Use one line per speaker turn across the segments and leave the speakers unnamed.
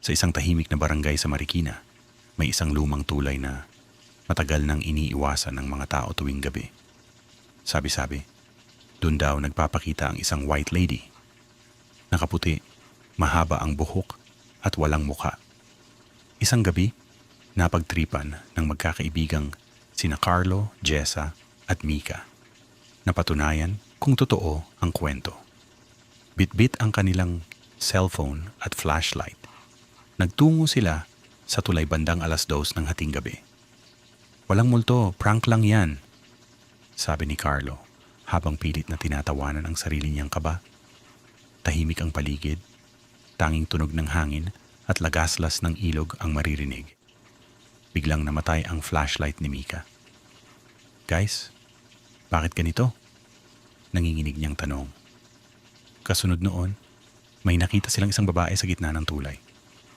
Sa isang tahimik na barangay sa Marikina, may isang lumang tulay na matagal nang iniiwasan ng mga tao tuwing gabi. Sabi-sabi, doon daw nagpapakita ang isang white lady. Nakaputi, mahaba ang buhok at walang muka. Isang gabi, napagtripan ng magkakaibigang sina Carlo, Jessa at Mika. Napatunayan kung totoo ang kwento. Bitbit ang kanilang cellphone at flashlight. Nagtungo sila sa tulay bandang 2:00 ng hating gabi. "Walang multo, prank lang yan," sabi ni Carlo habang pilit na tinatawanan ang sarili niyang kaba. Tahimik ang paligid, tanging tunog ng hangin at lagaslas ng ilog ang maririnig. Biglang namatay ang flashlight ni Mika. "Guys, bakit ganito?" Nanginginig niyang tanong. Kasunod noon, may nakita silang isang babae sa gitna ng tulay.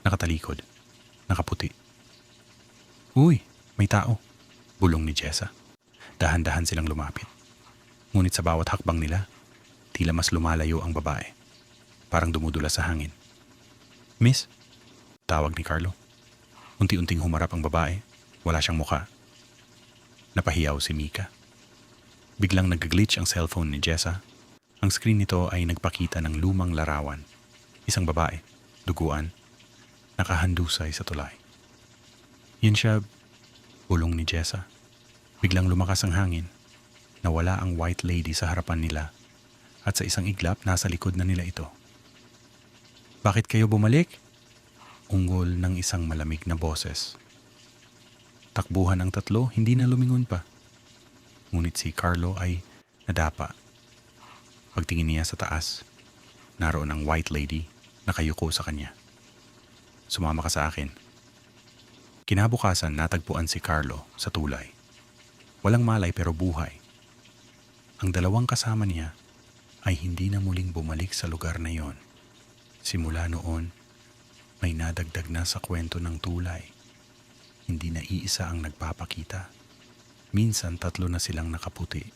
Nakatalikod, nakaputi. "Uy, may tao," bulong ni Jessa. Dahan-dahan silang lumapit. Ngunit sa bawat hakbang nila, tila mas lumalayo ang babae. Parang dumudula sa hangin. "Miss?" tawag ni Carlo. Unti-unting humarap ang babae. Wala siyang mukha. Napahiyaw si Mika. Biglang nag-glitch ang cellphone ni Jessa. Ang screen nito ay nagpakita ng lumang larawan. Isang babae, duguan, nakahandusay sa tulay. "Yun siya," bulong ni Jessa. Biglang lumakas ang hangin. Nawala ang white lady sa harapan nila at sa isang iglap nasa likod na nila ito. "Bakit kayo bumalik?" Ungol ng isang malamig na boses. Takbuhan ang tatlo, hindi na lumingon pa. Ngunit si Carlo ay nadapa. Pagtingin niya sa taas, naroon ang white lady nakayuko sa kanya. "Sumama ka sa akin." Kinabukasan natagpuan si Carlo sa tulay. Walang malay pero buhay. Ang dalawang kasama niya ay hindi na muling bumalik sa lugar na yon. Simula noon, may nadagdag na sa kwento ng tulay. Hindi na iisa ang nagpapakita. Minsan 3 na silang nakaputi